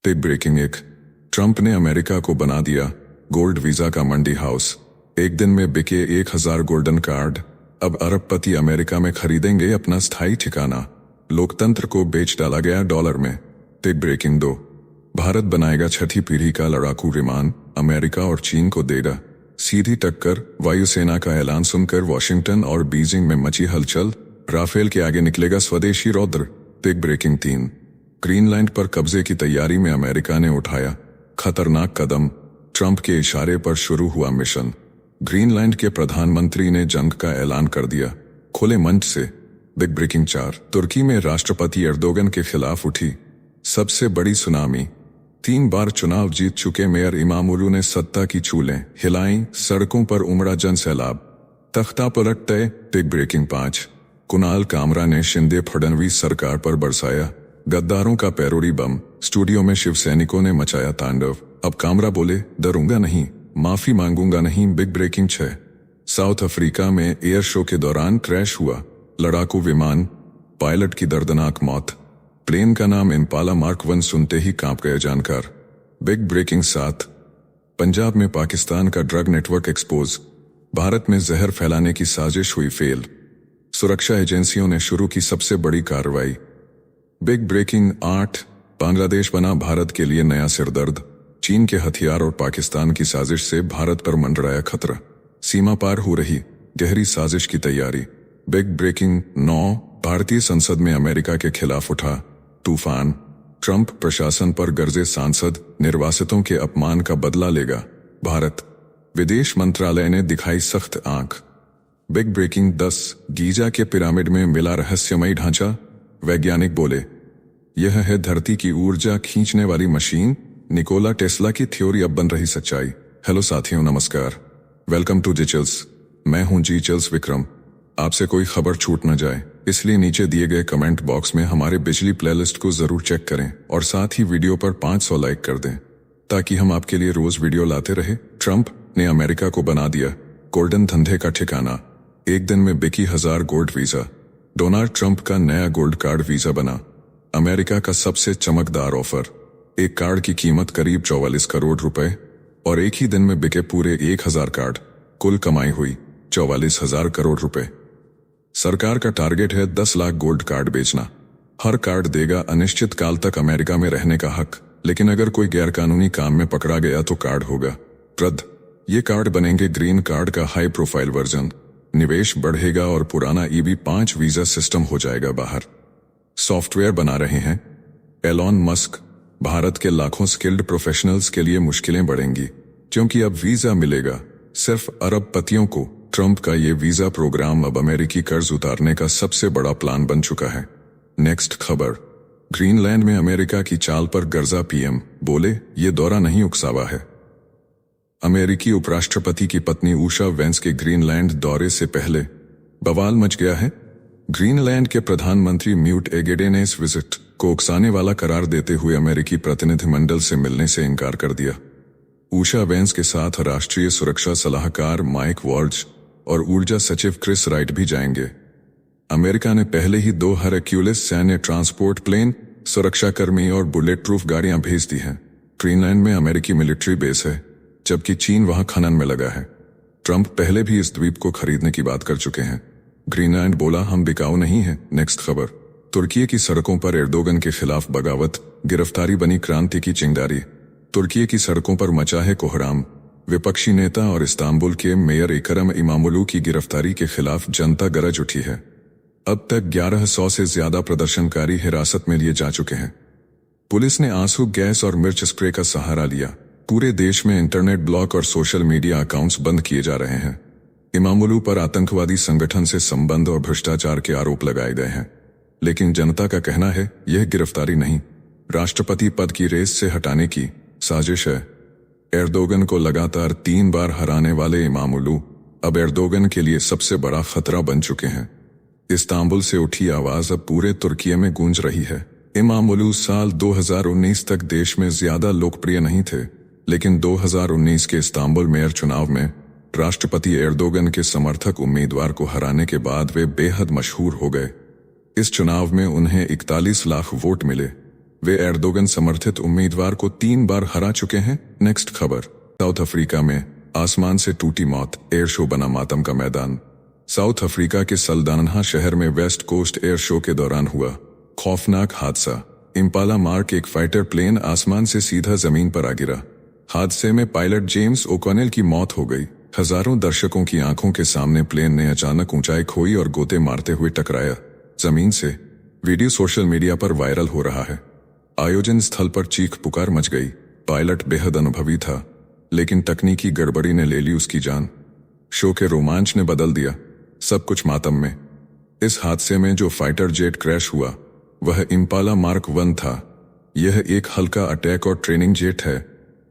Take breaking एक, Trump ने America को बना दिया गोल्ड वीजा का मंडी हाउस। एक दिन में बिके 1000 गोल्डन कार्ड। अब अरबपति अमेरिका में खरीदेंगे अपना स्थायी ठिकाना। लोकतंत्र को बेच डाला गया डॉलर में। टेक ब्रेकिंग 2, भारत बनाएगा छठी पीढ़ी का लड़ाकू विमान, अमेरिका और चीन को देगा सीधी टक्कर। वायुसेना का ऐलान सुनकर वॉशिंगटन और बीजिंग में मची हलचल। राफेल के आगे निकलेगा स्वदेशी रौद्र। टेक ब्रेकिंग 3, ग्रीनलैंड पर कब्जे की तैयारी में अमेरिका ने उठाया खतरनाक कदम। ट्रंप के इशारे पर शुरू हुआ मिशन। ग्रीनलैंड के प्रधानमंत्री ने जंग का ऐलान कर दिया खुले मंच से। बिग ब्रेकिंग 4, तुर्की में राष्ट्रपति एर्दोगन के खिलाफ उठी सबसे बड़ी सुनामी। 3 बार चुनाव जीत चुके मेयर इमामोगलू ने सत्ता की चूलें हिलाईं, सड़कों पर उमड़ा जन सैलाब। तख्ता पलट तय। टेक ब्रेकिंग 5, कुणाल कामरा ने शिंदे फडणवीस सरकार पर बरसाया गद्दारों का पैरोडी बम। स्टूडियो में शिव सैनिकों ने मचाया तांडव। अब कामरा बोले, डरूंगा नहीं, माफी मांगूंगा नहीं। बिग ब्रेकिंग 6, साउथ अफ्रीका में एयर शो के दौरान क्रैश हुआ लड़ाकू विमान, पायलट की दर्दनाक मौत। प्लेन का नाम इम्पाला मार्क 1 सुनते ही कांप गए जानकार। बिग ब्रेकिंग 7, पंजाब में पाकिस्तान का ड्रग नेटवर्क एक्सपोज। भारत में जहर फैलाने की साजिश हुई फेल। सुरक्षा एजेंसियों ने शुरू की सबसे बड़ी कार्रवाई। बिग ब्रेकिंग 8, बांग्लादेश बना भारत के लिए नया सिरदर्द। चीन के हथियार और पाकिस्तान की साजिश से भारत पर मंडराया खतरा। सीमा पार हो रही गहरी साजिश की तैयारी। बिग ब्रेकिंग 9, भारतीय संसद में अमेरिका के खिलाफ उठा तूफान। ट्रंप प्रशासन पर गरजे सांसद, निर्वासितों के अपमान का बदला लेगा भारत। विदेश मंत्रालय ने दिखाई सख्त आंख। बिग ब्रेकिंग 10, गीजा के पिरामिड में मिला रहस्यमयी ढांचा। वैज्ञानिक बोले, यह है धरती की ऊर्जा खींचने वाली मशीन। निकोला टेस्ला की थ्योरी अब बन रही सच्चाई। हेलो साथियों, नमस्कार। वेलकम टू जिचल्स। मैं हूं जिचल्स विक्रम। आपसे कोई खबर छूट न जाए, इसलिए नीचे दिए गए कमेंट बॉक्स में हमारे बिजली प्लेलिस्ट को जरूर चेक करें और साथ ही वीडियो पर 500 लाइक कर दें ताकि हम आपके लिए रोज वीडियो लाते रहे। ट्रंप ने अमेरिका को बना दिया गोल्डन धंधे का ठिकाना। एक दिन में बिकी 1000 गोल्ड वीजा। डोनाल्ड ट्रंप का नया गोल्ड कार्ड वीजा बना अमेरिका का सबसे चमकदार ऑफर। एक कार्ड की कीमत करीब 44 करोड़ रुपए और एक ही दिन में बिके पूरे 1000 कार्ड। कुल कमाई हुई 44,000 करोड़ रुपए। सरकार का टारगेट है 10 लाख गोल्ड कार्ड बेचना। हर कार्ड देगा अनिश्चित काल तक अमेरिका में रहने का हक, लेकिन अगर कोई गैरकानूनी काम में पकड़ा गया तो कार्ड होगा रद्द। ये कार्ड बनेंगे ग्रीन कार्ड का हाई प्रोफाइल वर्जन। निवेश बढ़ेगा और पुराना EB-5 वीजा सिस्टम हो जाएगा बाहर। सॉफ्टवेयर बना रहे हैं एलॉन मस्क। भारत के लाखों स्किल्ड प्रोफेशनल्स के लिए मुश्किलें बढ़ेंगी क्योंकि अब वीजा मिलेगा सिर्फ अरबपतियों को। ट्रंप का ये वीजा प्रोग्राम अब अमेरिकी कर्ज उतारने का सबसे बड़ा प्लान बन चुका है। नेक्स्ट खबर, ग्रीनलैंड में अमेरिका की चाल पर गर्जा पीएम बोले, ये दौरा नहीं उकसावा है। अमेरिकी उपराष्ट्रपति की पत्नी उषा वेंस के ग्रीनलैंड दौरे से पहले बवाल मच गया है। ग्रीनलैंड के प्रधानमंत्री म्यूट एगेडे ने इस विजिट को उकसाने वाला करार देते हुए अमेरिकी प्रतिनिधिमंडल से मिलने से इनकार कर दिया। उषा वेंस के साथ राष्ट्रीय सुरक्षा सलाहकार माइक वॉल्ज और ऊर्जा सचिव क्रिस राइट भी जाएंगे। अमेरिका ने पहले ही 2 हरक्यूलिस सैन्य ट्रांसपोर्ट प्लेन, सुरक्षाकर्मी और बुलेट प्रूफ गाड़ियां भेज दी हैं। ग्रीनलैंड में अमेरिकी मिलिट्री बेस है, जबकि चीन वहां खनन में लगा है। ट्रंप पहले भी इस द्वीप को खरीदने की बात कर चुके हैं। ग्रीनलैंड बोला, हम बिकाऊ नहीं हैं। नेक्स्ट खबर, तुर्की की सड़कों पर एर्दोगन के खिलाफ बगावत, गिरफ्तारी बनी क्रांति की चिंगारी। तुर्की की सड़कों पर मचा है कोहराम। विपक्षी नेता और इस्तांबुल के मेयर इकरम इमामोगलू की गिरफ्तारी के खिलाफ जनता गरज उठी है। अब तक 1100 से ज्यादा प्रदर्शनकारी हिरासत में लिए जा चुके हैं। पुलिस ने आंसू गैस और मिर्च स्प्रे का सहारा लिया। पूरे देश में इंटरनेट ब्लॉक और सोशल मीडिया अकाउंट्स बंद किए जा रहे हैं। इमामोगलू पर आतंकवादी संगठन से संबंध और भ्रष्टाचार के आरोप लगाए गए हैं, लेकिन जनता का कहना है यह गिरफ्तारी नहीं, राष्ट्रपति पद की रेस से हटाने की साजिश है। एर्दोगन को लगातार 3 बार हराने वाले इमामोगलू अब एर्दोगन के लिए सबसे बड़ा खतरा बन चुके हैं। इस्तांबुल से उठी आवाज अब पूरे तुर्की में गूंज रही है। इमामोगलू साल 2019 तक देश में ज्यादा लोकप्रिय नहीं थे, लेकिन 2019 के इस्तांबुल मेयर चुनाव में राष्ट्रपति एर्दोगन के समर्थक उम्मीदवार को हराने के बाद वे बेहद मशहूर हो गए। इस चुनाव में उन्हें 41 लाख वोट मिले। वे एर्दोगन समर्थित उम्मीदवार को 3 बार हरा चुके हैं। नेक्स्ट खबर, साउथ अफ्रीका में आसमान से टूटी मौत, एयर शो बना मातम का मैदान। साउथ अफ्रीका के सल्दानहा शहर में वेस्ट कोस्ट एयर शो के दौरान हुआ खौफनाक हादसा। इम्पाला मार्क एक फाइटर प्लेन आसमान से सीधा जमीन पर आ गिरा। हादसे में पायलट जेम्स ओकॉनेल की मौत हो गई। हजारों दर्शकों की आंखों के सामने प्लेन ने अचानक ऊंचाई खोई और गोते मारते हुए टकराया जमीन से। वीडियो सोशल मीडिया पर वायरल हो रहा है। आयोजन स्थल पर चीख पुकार मच गई। पायलट बेहद अनुभवी था, लेकिन तकनीकी गड़बड़ी ने ले ली उसकी जान। शो के रोमांच ने बदल दिया सब कुछ मातम में। इस हादसे में जो फाइटर जेट क्रैश हुआ वह इम्पाला मार्क 1 था। यह एक हल्का अटैक और ट्रेनिंग जेट है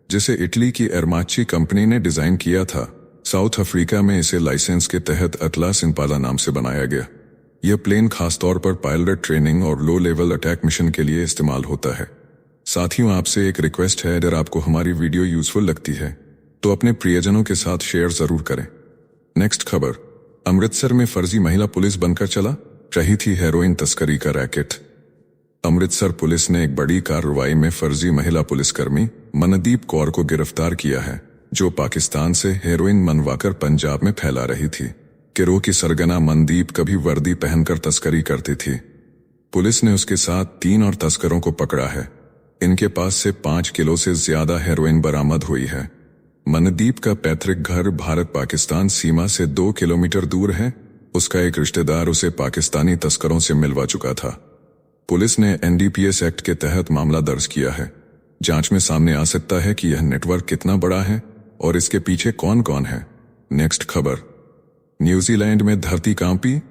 जिसे इटली की एरमाची कंपनी ने डिजाइन किया था। साउथ अफ्रीका में इसे लाइसेंस के तहत अटलास इम्पाला नाम से बनाया गया। यह प्लेन खासतौर पर पायलट ट्रेनिंग और लो लेवल अटैक मिशन के लिए इस्तेमाल होता है। साथियों, आपसे एक रिक्वेस्ट है, अगर आपको हमारी वीडियो यूजफुल लगती है तो अपने प्रियजनों के साथ शेयर जरूर करें। नेक्स्ट खबर, अमृतसर में फर्जी महिला पुलिस बनकर चला रही थी हेरोइन तस्करी का रैकेट। अमृतसर पुलिस ने एक बड़ी कार्रवाई में फर्जी महिला पुलिसकर्मी मनदीप कौर को गिरफ्तार किया है, जो पाकिस्तान से हेरोइन मनवाकर पंजाब में फैला रही थी। गिरोह की सरगना मनदीप कभी वर्दी पहनकर तस्करी करती थी। पुलिस ने उसके साथ 3 और तस्करों को पकड़ा है। इनके पास से 5 किलो से ज्यादा हेरोइन बरामद हुई है। मनदीप का पैतृक घर भारत पाकिस्तान सीमा से 2 किलोमीटर दूर है। उसका एक रिश्तेदार उसे पाकिस्तानी तस्करों से मिलवा चुका था। पुलिस ने NDPS एक्ट के तहत मामला दर्ज किया है। जांच में सामने आ सकता है कि यह नेटवर्क कितना बड़ा है और इसके पीछे कौन कौन है। नेक्स्ट खबर, न्यूजीलैंड में धरती कांपी,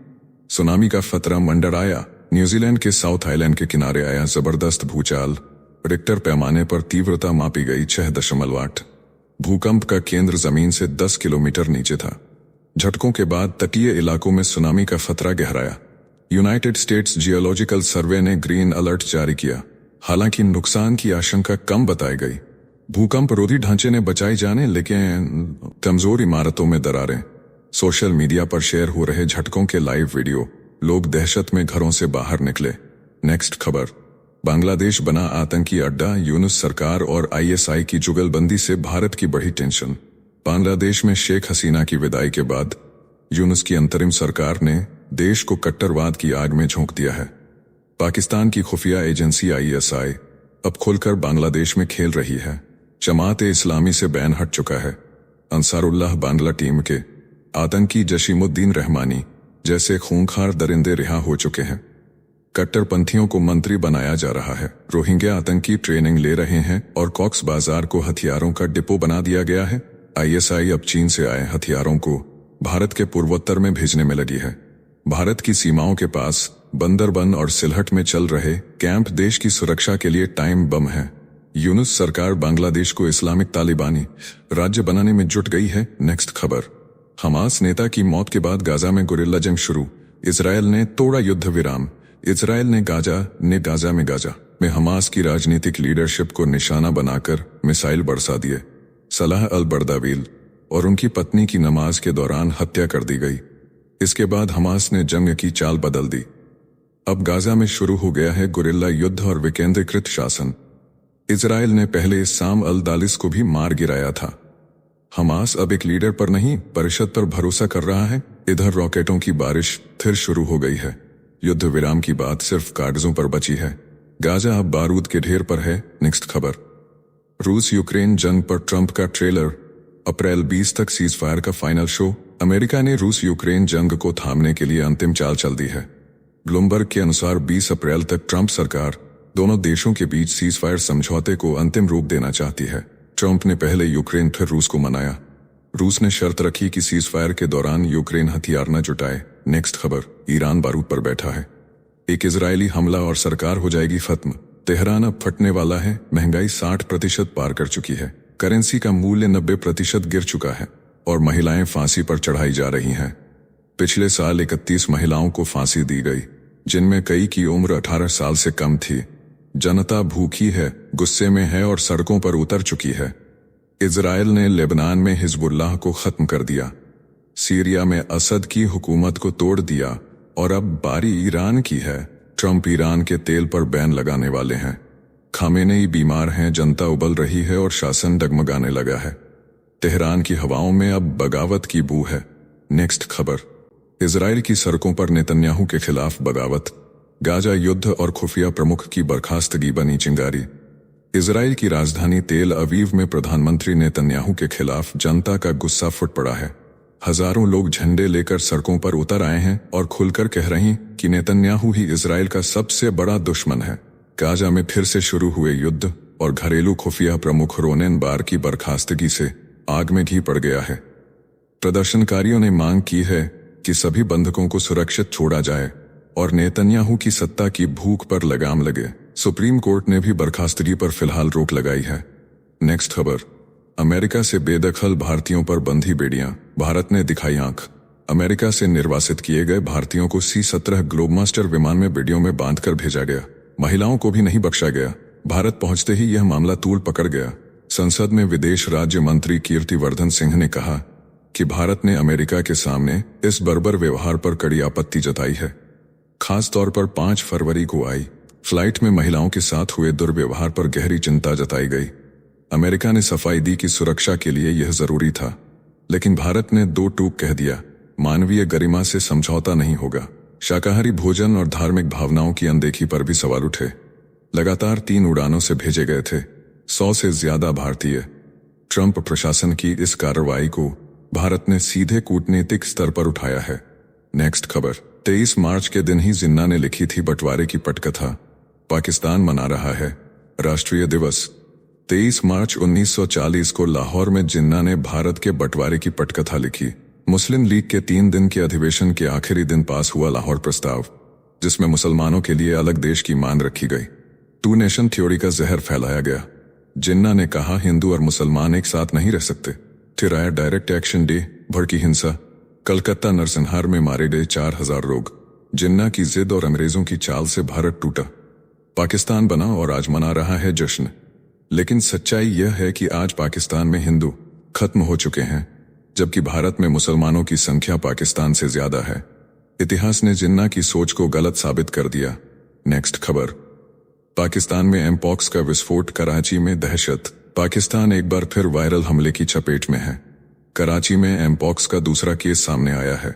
सुनामी का खतरा मंडराया। न्यूजीलैंड के साउथ आइलैंड के किनारे आया जबरदस्त भूचाल। रिक्टर पैमाने पर तीव्रता मापी गई 6.8। भूकंप का केंद्र जमीन से 10 किलोमीटर नीचे था। झटकों के बाद तटीय इलाकों में सुनामी का खतरा गहराया। यूनाइटेड स्टेट्स जियोलॉजिकल सर्वे ने ग्रीन अलर्ट जारी किया। हालांकि नुकसान की आशंका कम बताई गई। भूकंप रोधी ढांचे ने बचाई जाने, लेकिन कमजोर इमारतों में दरारें। सोशल मीडिया पर शेयर हो रहे झटकों के लाइव वीडियो, लोग दहशत में घरों से बाहर निकले। नेक्स्ट खबर, बांग्लादेश बना आतंकी अड्डा। यूनुस सरकार और ISI की जुगलबंदी से भारत की बढ़ी टेंशन। बांग्लादेश में शेख हसीना की विदाई के बाद यूनुस की अंतरिम सरकार ने देश को कट्टरवाद की आग में झोंक दिया है। पाकिस्तान की खुफिया एजेंसी ISI अब खुलकर बांग्लादेश में खेल रही है। जमात-ए-इस्लामी से बैन हट चुका है। अंसारुल्लाह बांग्ला टीम के आतंकी जशीमुद्दीन रहमानी जैसे खूंखार दरिंदे रिहा हो चुके हैं। कट्टरपंथियों को मंत्री बनाया जा रहा है। रोहिंग्या आतंकी ट्रेनिंग ले रहे हैं और कॉक्स बाजार को हथियारों का डिपो बना दिया गया है। ISI अब चीन से आए हथियारों को भारत के पूर्वोत्तर में भेजने में लगी है। भारत की सीमाओं के पास बंदरबन और सिलहट में चल रहे कैंप देश की सुरक्षा के लिए टाइम बम है। यूनुस सरकार बांग्लादेश को इस्लामिक तालिबानी राज्य बनाने में जुट गई है। नेक्स्ट खबर, हमास नेता की मौत के बाद गाजा में गुरिल्ला जंग शुरू। इजरायल ने तोड़ा युद्ध विराम। इजरायल ने गाजा में हमास की राजनीतिक लीडरशिप को निशाना बनाकर मिसाइल बरसा दिए। सलाह अल बर्दाविल और उनकी पत्नी की नमाज के दौरान हत्या कर दी गई। इसके बाद हमास ने जंग की चाल बदल दी। अब गाजा में शुरू हो गया है गुरिल्ला युद्ध और विकेंद्रीकृत शासन। इजरायल ने पहले साम अल दालिस को भी मार गिराया था। हमास अब एक लीडर पर नहीं, परिषद पर भरोसा कर रहा है। इधर रॉकेटों की बारिश फिर शुरू हो गई है। युद्ध विराम की बात सिर्फ कागजों पर बची है। गाजा अब बारूद के ढेर पर है। नेक्स्ट खबर, रूस यूक्रेन जंग पर ट्रंप का ट्रेलर। अप्रैल 20 तक सीज फायर का फाइनल शो। अमेरिका ने रूस यूक्रेन जंग को थामने के लिए अंतिम चाल चल दी है। ब्लूमबर्ग के अनुसार 20 अप्रैल तक ट्रंप सरकार दोनों देशों के बीच सीज फायर समझौते को अंतिम रूप देना चाहती है। ट्रंप ने पहले यूक्रेन फिर रूस को मनाया। रूस ने शर्त रखी कि सीज फायर के दौरान यूक्रेन हथियार न जुटाए। नेक्स्ट खबर, ईरान बारूद पर बैठा है। एक इजरायली हमला और सरकार हो जाएगी खत्म। तेहरान अब फटने वाला है। महंगाई 60% पार कर चुकी है। करेंसी का मूल्य 90% गिर चुका है और महिलाएं फांसी पर चढ़ाई जा रही हैं। पिछले साल 31 महिलाओं को फांसी दी गई, जिनमें कई की उम्र 18 साल से कम थी। जनता भूखी है, गुस्से में है और सड़कों पर उतर चुकी है। इजरायल ने लेबनान में हिजबुल्लाह को खत्म कर दिया। सीरिया में असद की हुकूमत को तोड़ दिया और अब बारी ईरान की है। ट्रंप ईरान के तेल पर बैन लगाने वाले हैं। खामेनेई बीमार हैं, जनता उबल रही है और शासन डगमगाने लगा है। तेहरान की हवाओं में अब बगावत की बू है। नेक्स्ट खबर, इजराइल की सड़कों पर नेतन्याहू के खिलाफ बगावत, गाजा युद्ध और खुफिया प्रमुख की बर्खास्तगी बनी चिंगारी। इजराइल की राजधानी तेल अवीव में प्रधानमंत्री नेतन्याहू के खिलाफ जनता का गुस्सा फूट पड़ा है। हजारों लोग झंडे लेकर सड़कों पर उतर आए हैं और खुलकर कह रहे हैं कि नेतन्याहू ही इजराइल का सबसे बड़ा दुश्मन है। गाजा में फिर से शुरू हुए युद्ध और घरेलू खुफिया प्रमुख रोनेन बार की बर्खास्तगी से आग में घी पड़ गया है। प्रदर्शनकारियों ने मांग की है कि सभी बंधकों को सुरक्षित छोड़ा जाए और नेतन्याहू की सत्ता की भूख पर लगाम लगे। सुप्रीम कोर्ट ने भी बर्खास्तगी पर फिलहाल रोक लगाई है। नेक्स्ट खबर, अमेरिका से बेदखल भारतीयों पर बंधी बेड़ियां, भारत ने दिखाई आंख। अमेरिका से निर्वासित किए गए भारतीयों को C-17 ग्लोबमास्टर विमान में बेड़ियों में बांधकर भेजा गया। महिलाओं को भी नहीं बख्शा गया। भारत पहुंचते ही यह मामला तूल पकड़ गया। संसद में विदेश राज्य मंत्री कीर्तिवर्धन सिंह ने कहा कि भारत ने अमेरिका के सामने इस बर्बर व्यवहार पर कड़ी आपत्ति जताई है। खास तौर पर 5 फरवरी को आई फ्लाइट में महिलाओं के साथ हुए दुर्व्यवहार पर गहरी चिंता जताई गई। अमेरिका ने सफाई दी कि सुरक्षा के लिए यह जरूरी था, लेकिन भारत ने 2 टूक कह दिया। मानवीय गरिमा से समझौता नहीं होगा। शाकाहारी भोजन और धार्मिक भावनाओं की अनदेखी पर भी सवाल उठे। लगातार 3 उड़ानों से भेजे गए थे 100 से ज्यादा भारतीय। ट्रंप प्रशासन की इस कार्रवाई को भारत ने सीधे कूटनीतिक स्तर पर उठाया है। नेक्स्ट खबर, 23 मार्च के दिन ही जिन्ना ने लिखी थी बंटवारे की पटकथा। पाकिस्तान मना रहा है राष्ट्रीय दिवस। 23 मार्च 1940 को लाहौर में जिन्ना ने भारत के बंटवारे की पटकथा लिखी। मुस्लिम लीग के 3 दिन के अधिवेशन के आखिरी दिन पास हुआ लाहौर प्रस्ताव, जिसमें मुसलमानों के लिए अलग देश की मांग रखी गई। 2 नेशन थ्योरी का जहर फैलाया गया। जिन्ना ने कहा हिंदू और मुसलमान एक साथ नहीं रह सकते। फिर आया डायरेक्ट एक्शन डे, भड़की हिंसा। कलकत्ता नरसंहार में मारे गए 4000 लोग। जिन्ना की जिद और अंग्रेजों की चाल से भारत टूटा। पाकिस्तान बना और आज मना रहा है जश्न। लेकिन सच्चाई यह है कि आज पाकिस्तान में हिंदू खत्म हो चुके हैं, जबकि भारत में मुसलमानों की संख्या पाकिस्तान से ज्यादा है। इतिहास ने जिन्ना की सोच को गलत साबित कर दिया। नेक्स्ट खबर, पाकिस्तान में एमपॉक्स का विस्फोट, कराची में दहशत। पाकिस्तान एक बार फिर वायरल हमले की चपेट में है। कराची में एमपॉक्स का दूसरा केस सामने आया है।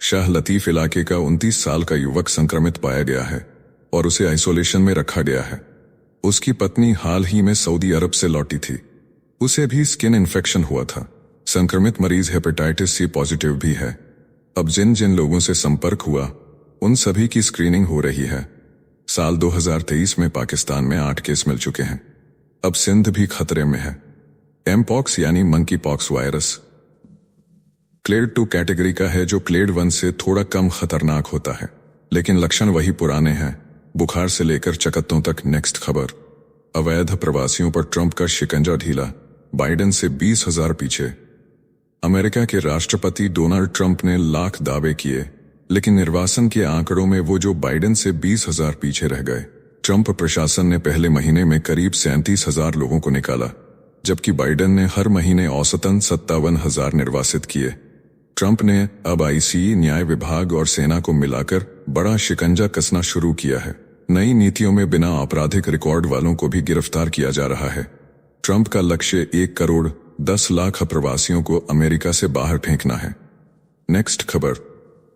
शाह लतीफ इलाके का 29 साल का युवक संक्रमित पाया गया है और उसे आइसोलेशन में रखा गया है। उसकी पत्नी हाल ही में सऊदी अरब से लौटी थी। उसे भी स्किन इन्फेक्शन हुआ था। संक्रमित मरीज हेपेटाइटिस C पॉजिटिव भी है। अब जिन जिन लोगों से संपर्क हुआ उन सभी की स्क्रीनिंग हो रही है। साल 2023 में पाकिस्तान में 8 केस मिल चुके हैं। अब सिंध भी खतरे में है। एमपॉक्स यानी monkeypox virus clade 2 category का है, जो क्लेड 1 से थोड़ा कम खतरनाक होता है, लेकिन लक्षण वही पुराने हैं, बुखार से लेकर चकत्तों तक। नेक्स्ट खबर, अवैध प्रवासियों पर ट्रंप का शिकंजा ढीला, बाइडेन से 20,000 पीछे। अमेरिका के राष्ट्रपति डोनाल्ड ट्रंप ने लाख दावे किए, लेकिन निर्वाचन के आंकड़ों में वो जो बाइडेन से 20,000 पीछे रह गए। ट्रंप प्रशासन ने पहले महीने में करीब 37,000 लोगों को निकाला, जबकि बाइडेन ने हर महीने औसतन 57,000 निर्वासित किए। ट्रंप ने अब आईसीई, न्याय विभाग और सेना को मिलाकर बड़ा शिकंजा कसना शुरू किया है। नई नीतियों में बिना आपराधिक रिकॉर्ड वालों को भी गिरफ्तार किया जा रहा है। ट्रंप का लक्ष्य 1 करोड़ 10 लाख प्रवासियों को अमेरिका से बाहर फेंकना है। नेक्स्ट खबर,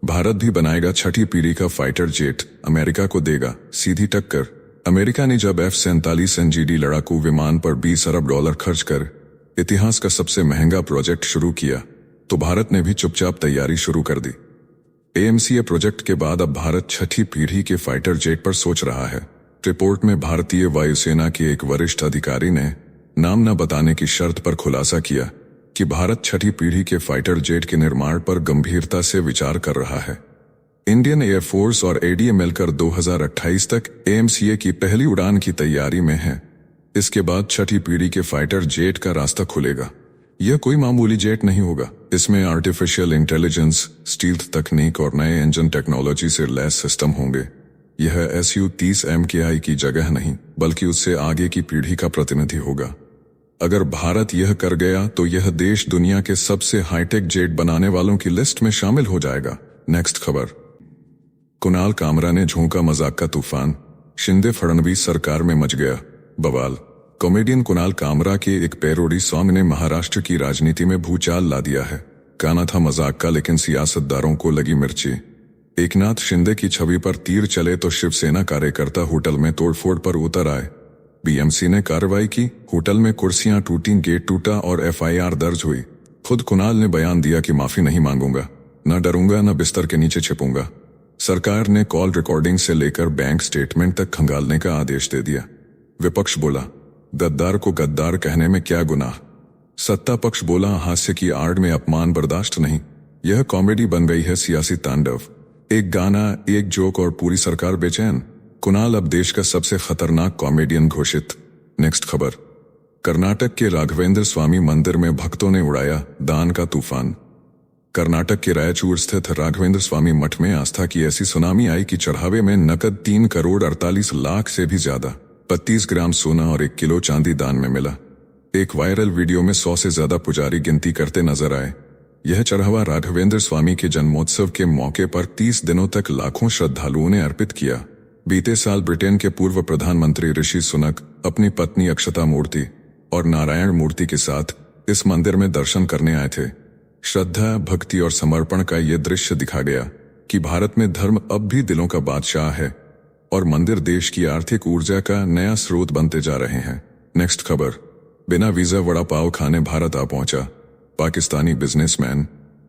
भारत भी बनाएगा 6ठी पीढ़ी का फाइटर जेट, अमेरिका को देगा सीधी टक्कर। अमेरिका ने जब F-47 NGD लड़ाकू विमान पर $20 अरब खर्च कर इतिहास का सबसे महंगा प्रोजेक्ट शुरू किया, तो भारत ने भी चुपचाप तैयारी शुरू कर दी। AMCA प्रोजेक्ट के बाद अब भारत 6ठी पीढ़ी के फाइटर जेट पर सोच रहा है। रिपोर्ट में भारतीय वायुसेना के एक वरिष्ठ अधिकारी ने नाम न बताने की शर्त पर खुलासा किया कि भारत 6ठी पीढ़ी के फाइटर जेट के निर्माण पर गंभीरता से विचार कर रहा है। इंडियन एयरफोर्स और ADA मिलकर 2028 तक AMCA की पहली उड़ान की तैयारी में है। इसके बाद 6ठी पीढ़ी के फाइटर जेट का रास्ता खुलेगा। यह कोई मामूली जेट नहीं होगा। इसमें आर्टिफिशियल इंटेलिजेंस, स्टील्थ तकनीक और नए इंजन टेक्नोलॉजी से लैस सिस्टम होंगे। यह Su-30 MKI की जगह नहीं, बल्कि उससे आगे की पीढ़ी का प्रतिनिधि होगा। अगर भारत यह कर गया तो यह देश दुनिया के सबसे हाईटेक जेट बनाने वालों की लिस्ट में शामिल हो जाएगा। नेक्स्ट खबर, कुणाल कामरा ने झोंका मजाक का तूफान, शिंदे फडणवीस सरकार में मच गया। बवाल। कॉमेडियन कुणाल कामरा के एक पैरोडी सॉन्ग ने महाराष्ट्र की राजनीति में भूचाल ला दिया है। गाना था मजाक का, लेकिन सियासतदारों को लगी मिर्ची। एकनाथ शिंदे की छवि पर तीर चले तो शिवसेना कार्यकर्ता होटल में तोड़फोड़ पर उतर आए। बीएमसी ने कार्रवाई की, होटल में कुर्सियां टूटी, गेट टूटा और एफआईआर दर्ज हुई। खुद कुणाल ने बयान दिया कि माफी नहीं मांगूंगा, न डरूंगा, न बिस्तर के नीचे छिपूंगा। सरकार ने कॉल रिकॉर्डिंग से लेकर बैंक स्टेटमेंट तक खंगालने का आदेश दे दिया। विपक्ष बोला, गद्दार को गद्दार कहने में क्या गुनाह। सत्ता पक्ष बोला, हास्य की आड़ में अपमान बर्दाश्त नहीं। यह कॉमेडी बन गई है सियासी तांडव। एक गाना, एक जोक और पूरी सरकार बेचैन। कुणाल अब देश का सबसे खतरनाक कॉमेडियन घोषित। नेक्स्ट खबर। कर्नाटक के राघवेंद्र स्वामी मंदिर में भक्तों ने उड़ाया दान का तूफान। कर्नाटक के रायचूर स्थित राघवेंद्र स्वामी मठ में आस्था की ऐसी सुनामी आई कि चढ़ावे में नकद 3 करोड़ 48 लाख से भी ज्यादा 32 ग्राम सोना और 1 किलो चांदी दान में मिला। एक वायरल वीडियो में 100 से ज्यादा पुजारी गिनती करते नजर आए। यह चढ़ावा राघवेंद्र स्वामी के जन्मोत्सव के मौके पर 30 दिनों तक लाखों श्रद्धालुओं ने अर्पित किया। बीते साल ब्रिटेन के पूर्व प्रधानमंत्री ऋषि सुनक अपनी पत्नी अक्षता मूर्ति और नारायण मूर्ति के साथ इस मंदिर में दर्शन करने आए थे। श्रद्धा, भक्ति और समर्पण का ये दृश्य दिखा गया कि भारत में धर्म अब भी दिलों का बादशाह है और मंदिर देश की आर्थिक ऊर्जा का नया स्रोत बनते जा रहे हैं। नेक्स्ट खबर। बिना वीजा वड़ा पाव खाने भारत आ पहुंचा पाकिस्तानी बिजनेसमैन।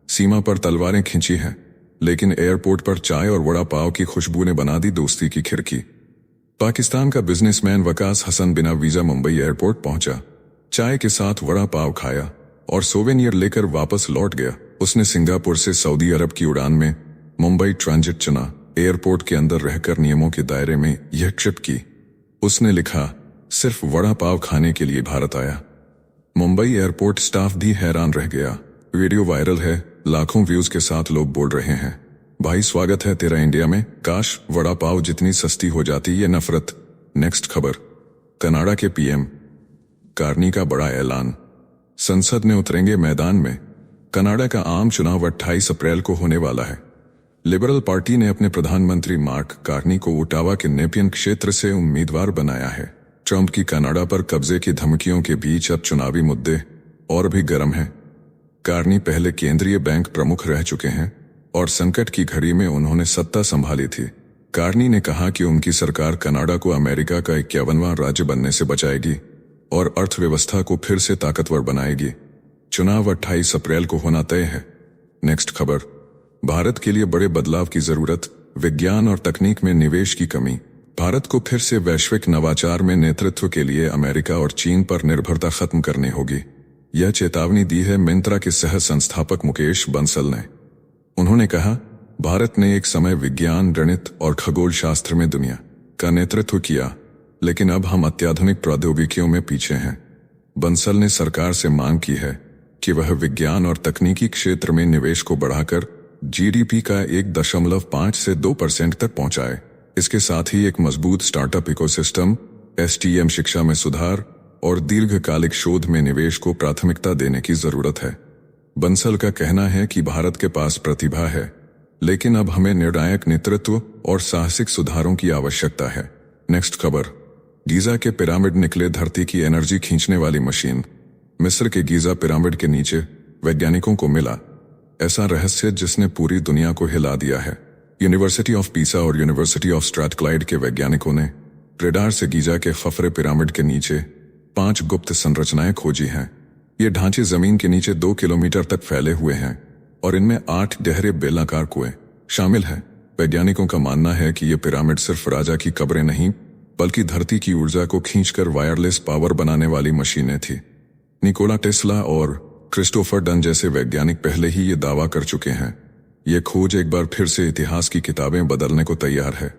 सीमा पर तलवारें खींची हैं, लेकिन एयरपोर्ट पर चाय और वड़ा पाव की खुशबू ने बना दी दोस्ती की खिड़की। पाकिस्तान का बिजनेसमैन वकास हसन बिना वीजा मुंबई एयरपोर्ट पहुंचा, चाय के साथ वड़ा पाव खाया और सोवेनियर लेकर वापस लौट गया। उसने सिंगापुर से सऊदी अरब की उड़ान में मुंबई ट्रांजिट चुना। एयरपोर्ट के अंदर रहकर नियमों के दायरे में यह ट्रिप की। उसने लिखा, सिर्फ वड़ा पाव खाने के लिए भारत आया। मुंबई एयरपोर्ट स्टाफ भी हैरान रह गया। वीडियो वायरल है, लाखों व्यूज के साथ लोग बोल रहे हैं, भाई स्वागत है तेरा इंडिया में, काश वड़ा पाव जितनी सस्ती हो जाती ये नफरत। नेक्स्ट खबर। कनाडा के पीएम कार्नी का बड़ा ऐलान। संसद में उतरेंगे मैदान में। कनाडा का आम चुनाव 28 अप्रैल को होने वाला है। लिबरल पार्टी ने अपने प्रधानमंत्री मार्क कार्नी को ओटावा के नेपियन क्षेत्र से उम्मीदवार बनाया है। ट्रंप की कनाडा पर कब्जे की धमकियों के बीच अब चुनावी मुद्दे और भी गर्म हैं। कार्नी पहले केंद्रीय बैंक प्रमुख रह चुके हैं और संकट की घड़ी में उन्होंने सत्ता संभाली थी। कार्नी ने कहा कि उनकी सरकार कनाडा को अमेरिका का 51वां राज्य बनने से बचाएगी और अर्थव्यवस्था को फिर से ताकतवर बनाएगी। चुनाव 28 अप्रैल को होना तय है। नेक्स्ट खबर। भारत के लिए बड़े बदलाव की जरूरत, विज्ञान और तकनीक में निवेश की कमी। भारत को फिर से वैश्विक नवाचार में नेतृत्व के लिए अमेरिका और चीन पर निर्भरता खत्म करनी होगी। यह चेतावनी दी है मिंत्रा के सह संस्थापक मुकेश बंसल ने। उन्होंने कहा, भारत ने एक समय विज्ञान, गणित और खगोल शास्त्र में दुनिया का नेतृत्व किया, लेकिन अब हम अत्याधुनिक प्रौद्योगिकियों में पीछे हैं। बंसल ने सरकार से मांग की है कि वह विज्ञान और तकनीकी क्षेत्र में निवेश को बढ़ाकर जीडीपी का 1.5 से 2% तक पहुंचाए। इसके साथ ही एक मजबूत स्टार्टअप इकोसिस्टम, एसटीएम, शिक्षा में सुधार और दीर्घकालिक शोध में निवेश को प्राथमिकता देने की जरूरत है। बंसल का कहना है कि भारत के पास प्रतिभा है, लेकिन अब हमें निर्णायक नेतृत्व और साहसिक सुधारों की आवश्यकता है। नेक्स्ट खबर। गीजा के पिरामिड निकले धरती की एनर्जी खींचने वाली मशीन। मिस्र के गीजा पिरामिड के नीचे वैज्ञानिकों को मिला ऐसा रहस्य जिसने पूरी दुनिया को हिला दिया है। यूनिवर्सिटी ऑफ पीसा और यूनिवर्सिटी ऑफ स्ट्रैथक्लाइड के वैज्ञानिकों ने रेडार से गीजा के खफरे पिरामिड के नीचे 5 गुप्त संरचनाएं खोजी हैं। ये ढांचे जमीन के नीचे 2 किलोमीटर तक फैले हुए हैं और इनमें 8 गहरे बेलनाकार कुएं शामिल हैं। वैज्ञानिकों का मानना है कि ये पिरामिड सिर्फ राजा की कब्रें नहीं, बल्कि धरती की ऊर्जा को खींचकर वायरलेस पावर बनाने वाली मशीनें थी। निकोला टेस्ला और क्रिस्टोफर डन जैसे वैज्ञानिक पहले ही ये दावा कर चुके हैं। ये खोज एक बार फिर से इतिहास की किताबें बदलने को तैयार है।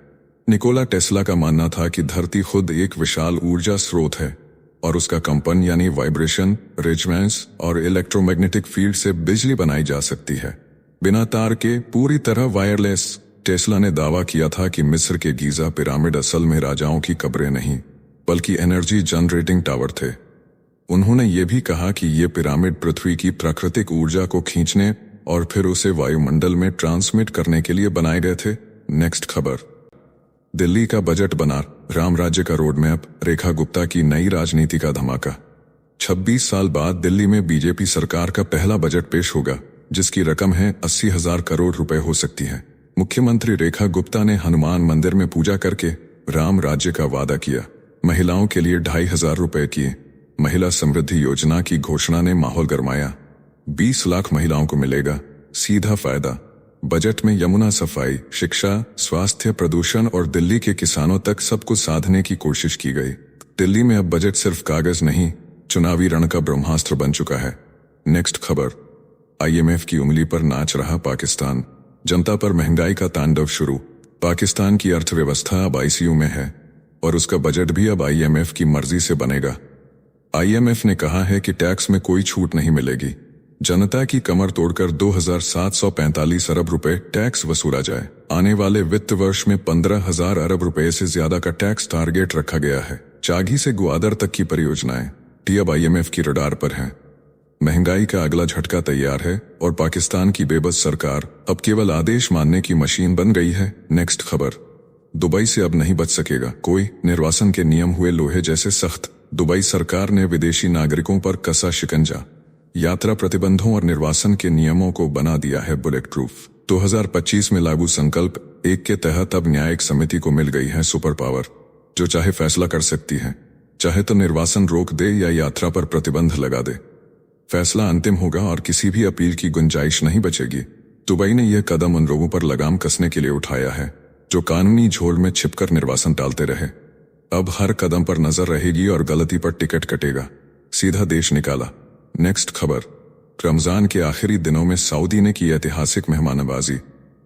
निकोला टेस्ला का मानना था कि धरती खुद एक विशाल ऊर्जा स्रोत है और उसका कंपन यानी वाइब्रेशन, रेजोनेंस और इलेक्ट्रोमैग्नेटिक फील्ड से बिजली बनाई जा सकती है, बिना तार के, पूरी तरह वायरलेस। टेस्ला ने दावा किया था कि मिस्र के गीजा पिरामिड असल में राजाओं की कब्रें नहीं, बल्कि एनर्जी जनरेटिंग टावर थे। उन्होंने ये भी कहा कि ये पिरामिड पृथ्वी की प्राकृतिक ऊर्जा को खींचने और फिर उसे वायुमंडल में ट्रांसमिट करने के लिए बनाए गए थे। नेक्स्ट खबर। दिल्ली का बजट बना, राम राज्य का रोड मैप, रेखा गुप्ता की नई राजनीति का धमाका। 26 साल बाद दिल्ली में बीजेपी सरकार का पहला बजट पेश होगा, जिसकी रकम है 80,000 करोड़ रुपए हो सकती है। मुख्यमंत्री रेखा गुप्ता ने हनुमान मंदिर में पूजा करके राम राज्य का वादा किया। महिलाओं के लिए 2,500 रुपए किए। महिला समृद्धि योजना की घोषणा ने माहौल गरमाया। 20 लाख महिलाओं को मिलेगा सीधा फायदा। बजट में यमुना सफाई, शिक्षा, स्वास्थ्य, प्रदूषण और दिल्ली के किसानों तक सब कुछ साधने की कोशिश की गई। दिल्ली में अब बजट सिर्फ कागज नहीं, चुनावी रण का ब्रह्मास्त्र बन चुका है। नेक्स्ट खबर, IMF की उंगली पर नाच रहा पाकिस्तान, जनता पर महंगाई का तांडव शुरू। पाकिस्तान की अर्थव्यवस्था अब ICU में है और उसका बजट भी अब IMF की मर्जी से बनेगा। IMF ने कहा है कि टैक्स में कोई छूट नहीं मिलेगी। जनता की कमर तोड़कर 2,745 अरब रुपए टैक्स वसूला जाए। आने वाले वित्त वर्ष में 15,000 अरब रुपए से ज्यादा का टैक्स टारगेट रखा गया है। चागी से ग्वादर तक की परियोजनाएं अब IMF की रडार पर हैं। महंगाई का अगला झटका तैयार है और पाकिस्तान की बेबस सरकार अब केवल आदेश मानने की मशीन बन गई है। नेक्स्ट खबर, दुबई से अब नहीं बच सकेगा कोई, निर्वासन के नियम हुए लोहे जैसे सख्त। दुबई सरकार ने विदेशी नागरिकों पर कसा शिकंजा। यात्रा प्रतिबंधों और निर्वासन के नियमों को बना दिया है बुलेट प्रूफ। 2025 में लागू संकल्प 1 के तहत अब न्यायिक समिति को मिल गई है सुपर पावर, जो चाहे फैसला कर सकती है, चाहे तो निर्वासन रोक दे या यात्रा पर प्रतिबंध लगा दे। फैसला अंतिम होगा और किसी भी अपील की गुंजाइश नहीं बचेगी। दुबई ने यह कदम उन लोगों पर लगाम कसने के लिए उठाया है जो कानूनी झोल में छिपकर निर्वासन टालते रहे। अब हर कदम पर नजर रहेगी और गलती पर टिकट कटेगा। सीधा देश निकाला। नेक्स्ट खबर, रमजान के आखिरी दिनों में सऊदी ने की ऐतिहासिक मेहमाननवाजी,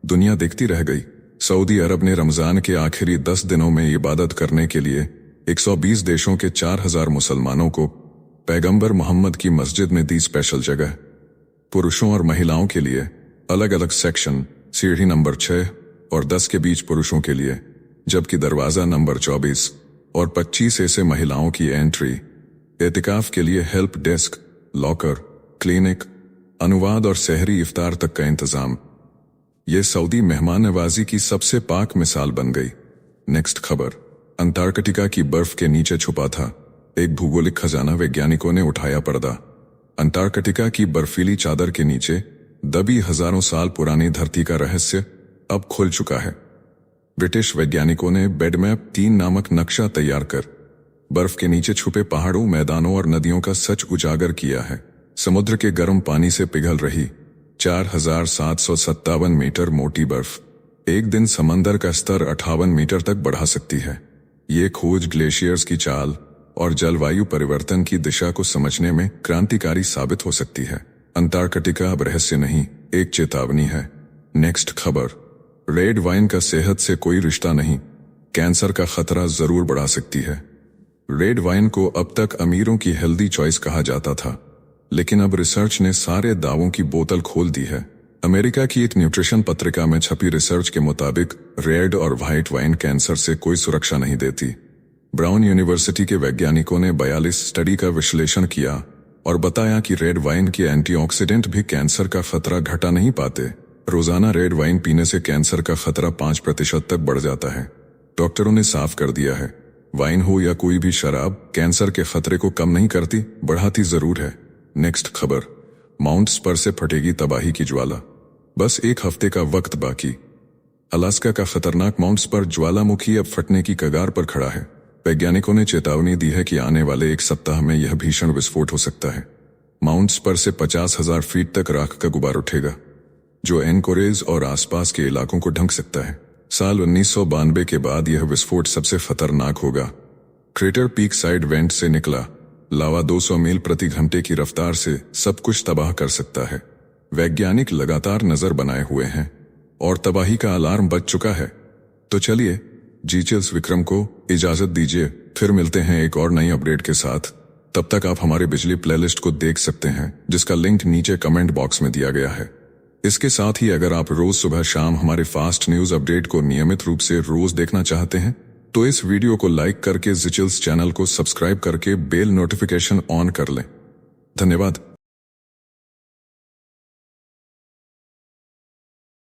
दुनिया देखती रह गई। सऊदी अरब ने रमजान के आखिरी 10 दिनों में इबादत करने के लिए 120 देशों के 4,000 मुसलमानों को पैगंबर मोहम्मद की मस्जिद में दी स्पेशल जगह। पुरुषों और महिलाओं के लिए अलग अलग सेक्शन, सीढ़ी नंबर 6 और 10 के बीच पुरुषों के लिए, जबकि दरवाजा नंबर 24 और 25 से महिलाओं की एंट्री। एतिकाफ के लिए हेल्प डेस्क, लॉकर, क्लिनिक, अनुवाद और सहरी इफ्तार तक का इंतजाम। ये सऊदी मेहमान नवाजी की सबसे पाक मिसाल बन गई। नेक्स्ट खबर, अंटार्कटिका की बर्फ के नीचे छुपा था एक भूगोलिक खजाना, वैज्ञानिकों ने उठाया पर्दा। अंटार्कटिका की बर्फीली चादर के नीचे दबी हजारों साल पुरानी धरती का रहस्य अब खुल चुका है। ब्रिटिश वैज्ञानिकों ने बेडमैप 3 नामक नक्शा तैयार कर बर्फ के नीचे छुपे पहाड़ों, मैदानों और नदियों का सच उजागर किया है। समुद्र के गर्म पानी से पिघल रही 4,757 मीटर मोटी बर्फ एक दिन समंदर का स्तर 58 मीटर तक बढ़ा सकती है। ये खोज ग्लेशियर्स की चाल और जलवायु परिवर्तन की दिशा को समझने में क्रांतिकारी साबित हो सकती है। अंटार्कटिका अब रहस्य नहीं, एक चेतावनी है। नेक्स्ट खबर, रेड वाइन का सेहत से कोई रिश्ता नहीं, कैंसर का खतरा जरूर बढ़ा सकती है। रेड वाइन को अब तक अमीरों की हेल्दी चॉइस कहा जाता था, लेकिन अब रिसर्च ने सारे दावों की बोतल खोल दी है। अमेरिका की एक न्यूट्रिशन पत्रिका में छपी रिसर्च के मुताबिक रेड और व्हाइट वाइन कैंसर से कोई सुरक्षा नहीं देती। ब्राउन यूनिवर्सिटी के वैज्ञानिकों ने 42 स्टडी का विश्लेषण किया और बताया कि रेड वाइन के एंटीऑक्सीडेंट भी कैंसर का खतरा घटा नहीं पाते। रोजाना रेड वाइन पीने से कैंसर का खतरा 5% तक बढ़ जाता है। डॉक्टरों ने साफ कर दिया है, वाइन हो या कोई भी शराब कैंसर के खतरे को कम नहीं करती, बढ़ाती जरूर है। नेक्स्ट खबर, माउंट स्पर से फटेगी तबाही की ज्वाला, बस एक हफ्ते का वक्त बाकी। अलास्का का खतरनाक माउंट स्पर ज्वालामुखी अब फटने की कगार पर खड़ा है। वैज्ञानिकों ने चेतावनी दी है कि आने वाले 1 सप्ताह में यह भीषण विस्फोट हो सकता है। माउंट स्पर से 50,000 फीट तक राख का गुबार उठेगा, जो एनकोरेज और आसपास के इलाकों को ढक सकता है। साल 1992 के बाद यह विस्फोट सबसे खतरनाक होगा। क्रेटर पीक साइड वेंट से निकला लावा 200 मील प्रति घंटे की रफ्तार से सब कुछ तबाह कर सकता है। वैज्ञानिक लगातार नजर बनाए हुए हैं और तबाही का अलार्म बज चुका है। तो चलिए जीचेल्स विक्रम को इजाजत दीजिए, फिर मिलते हैं एक और नई अपडेट के साथ। तब तक आप हमारे बिजली प्लेलिस्ट को देख सकते हैं, जिसका लिंक नीचे कमेंट बॉक्स में दिया गया है। इसके साथ ही अगर आप रोज सुबह शाम हमारे फास्ट न्यूज अपडेट को नियमित रूप से रोज देखना चाहते हैं, तो इस वीडियो को लाइक करके जीचेल्स चैनल को सब्सक्राइब करके बेल नोटिफिकेशन ऑन कर लें। धन्यवाद।